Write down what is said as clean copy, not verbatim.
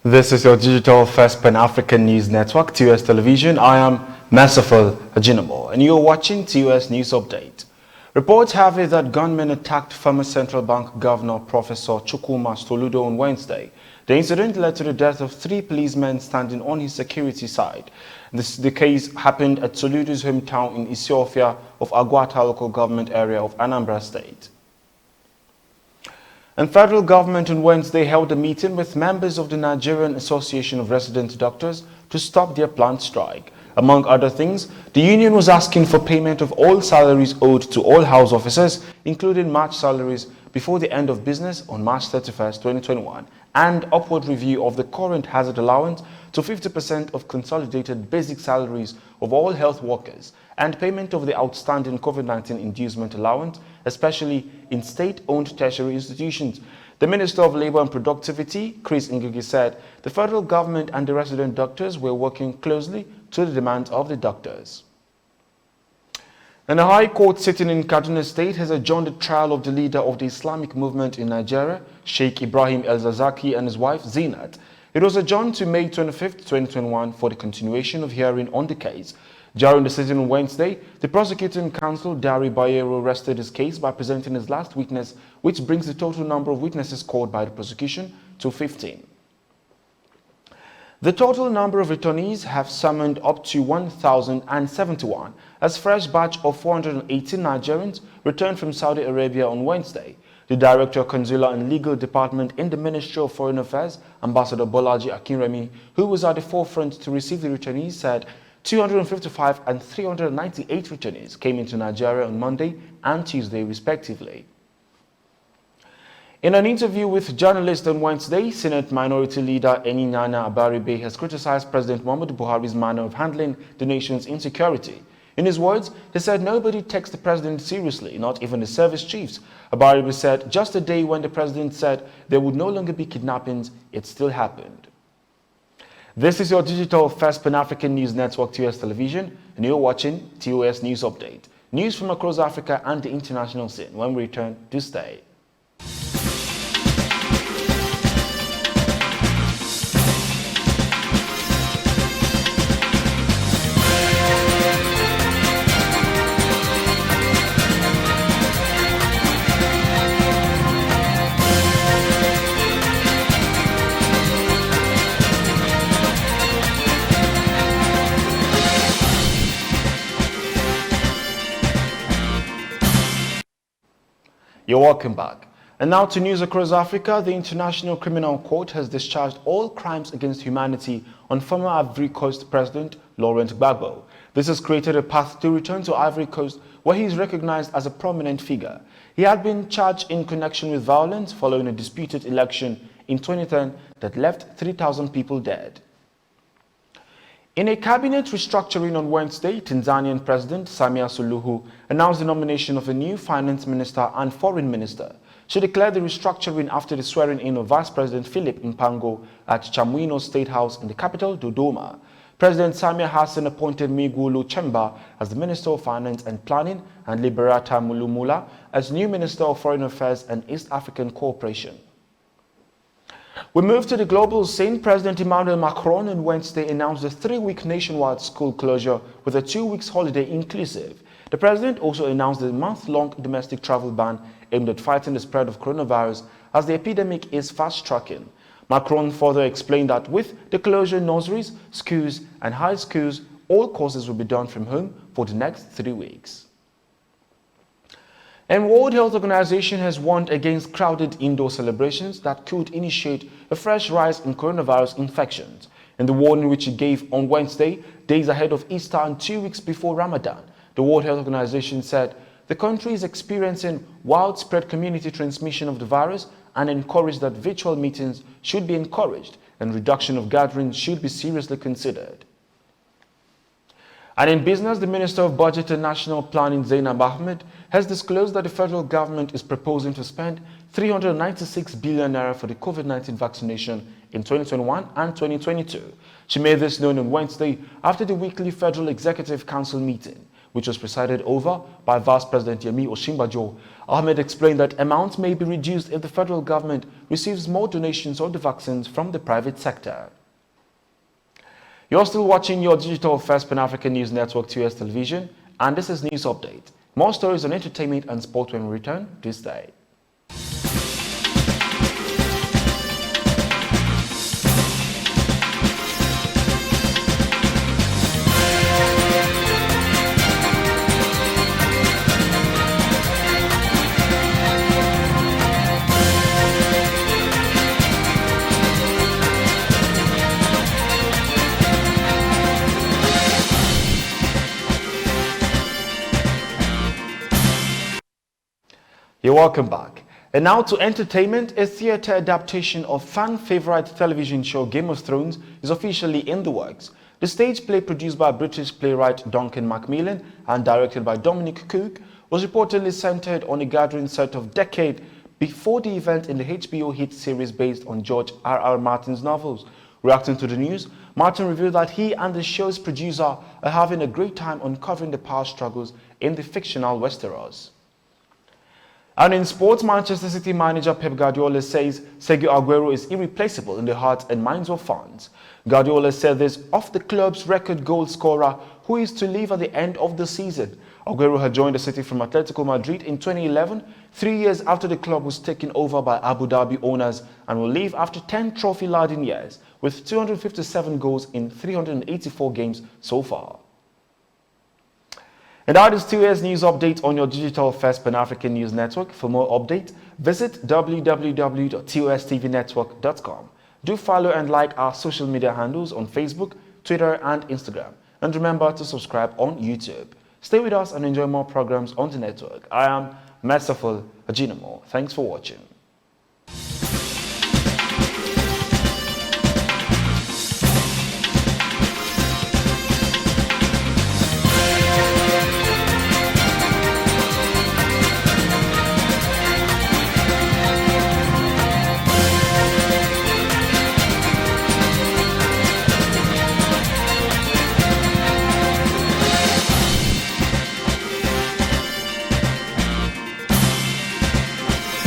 This is your digital first Pan-African News Network, TUS Television. I am Merciful Ajinamo, and you're watching TUS News Update. Reports have it that gunmen attacked former Central Bank Governor Professor Chukwuma Soludo on Wednesday. The incident led to the death of 3 policemen standing on his security side. The case happened at Soludo's hometown in Isiofia of Agwata local government area of Anambra State. And federal government on Wednesday held a meeting with members of the Nigerian Association of Resident Doctors to stop their planned strike. Among other things, the union was asking for payment of all salaries owed to all house officers, including March salaries, before the end of business on March 31st, 2021, and upward review of the current hazard allowance to 50% of consolidated basic salaries of all health workers, and payment of the outstanding COVID-19 inducement allowance, especially in state-owned tertiary institutions. The Minister of Labour and Productivity, Chris Ngigi, said the federal government and the resident doctors were working closely to the demands of the doctors. And a high court sitting in Kaduna State has adjourned the trial of the leader of the Islamic movement in Nigeria, Sheikh Ibrahim El-Zakzaky, and his wife Zinat. It was adjourned to May 25, 2021 for the continuation of hearing on the case. During the sitting on Wednesday, the prosecuting counsel, Dari Bayero, rested his case by presenting his last witness, which brings the total number of witnesses called by the prosecution to 15. The total number of returnees have summoned up to 1,071 as fresh batch of 418 Nigerians returned from Saudi Arabia on Wednesday. The Director, Consular and Legal Department in the Ministry of Foreign Affairs, Ambassador Bolaji Akinremi, who was at the forefront to receive the returnees, said 255 and 398 returnees came into Nigeria on Monday and Tuesday, respectively. In an interview with journalists on Wednesday, Senate Minority Leader Eninyana Abaribe has criticized President Muhammadu Buhari's manner of handling the nation's insecurity. In his words, he said nobody takes the president seriously, not even the service chiefs. Abaribe said just a day when the president said there would no longer be kidnappings, it still happened. This is your digital first Pan-African News Network, TUS Television, and you're watching TUS News Update. News from across Africa and the international scene. When we return, do stay. You're welcome back. And now to news across Africa. The International Criminal Court has discharged all crimes against humanity on former Ivory Coast President Laurent Gbagbo. This has created a path to return to Ivory Coast, where he is recognized as a prominent figure. He had been charged in connection with violence following a disputed election in 2010 that left 3,000 people dead. In a cabinet restructuring on Wednesday, Tanzanian President Samia Suluhu announced the nomination of a new finance minister and foreign minister. She declared the restructuring after the swearing-in of Vice President Philip Mpango at Chamwino State House in the capital, Dodoma. President Samia Hassan appointed Mwigulu Nchemba as the Minister of Finance and Planning and Liberata Mulumula as new Minister of Foreign Affairs and East African Cooperation. We move to the global scene. President Emmanuel Macron on Wednesday announced a 3-week nationwide school closure with a 2-week holiday inclusive. The president also announced a month-long domestic travel ban aimed at fighting the spread of coronavirus as the epidemic is fast-tracking. Macron further explained that with the closure of nurseries, schools and high schools, all courses will be done from home for the next 3 weeks. And World Health Organization has warned against crowded indoor celebrations that could initiate a fresh rise in coronavirus infections. In the warning which it gave on Wednesday, days ahead of Easter and 2 weeks before Ramadan, the World Health Organization said the country is experiencing widespread community transmission of the virus and encouraged that virtual meetings should be encouraged and reduction of gatherings should be seriously considered. And in business, the Minister of Budget and National Planning, Zainab Ahmed, has disclosed that the federal government is proposing to spend 396 billion naira for the COVID-19 vaccination in 2021 and 2022. She made this known on Wednesday after the weekly Federal Executive Council meeting, which was presided over by Vice President Yemi Osinbajo. Ahmed explained that amounts may be reduced if the federal government receives more donations of the vaccines from the private sector. You're still watching your digital first Pan-African News Network 2S television, and this is News Update. More stories on entertainment and sport when we return. Do stay. You're welcome back. And now to entertainment. A theatre adaptation of fan-favorite television show Game of Thrones is officially in the works. The stage play, produced by British playwright Duncan Macmillan and directed by Dominic Cook, was reportedly centered on a gathering set of decade before the event in the HBO hit series based on George R.R. Martin's novels. Reacting to the news, Martin revealed that he and the show's producer are having a great time uncovering the power struggles in the fictional Westeros. And in sports, Manchester City manager Pep Guardiola says Sergio Aguero is irreplaceable in the hearts and minds of fans. Guardiola said this of the club's record goal scorer who is to leave at the end of the season. Aguero had joined the City from Atletico Madrid in 2011, 3 years after the club was taken over by Abu Dhabi owners, and will leave after 10 trophy-laden years with 257 goals in 384 games so far. And that is 2S News Update on your digital first Pan-African News Network. For more updates, visit www.tostvnetwork.com. Do follow and like our social media handles on Facebook, Twitter and Instagram. And remember to subscribe on YouTube. Stay with us and enjoy more programs on the network. I am Merciful Ajinamo. Thanks for watching.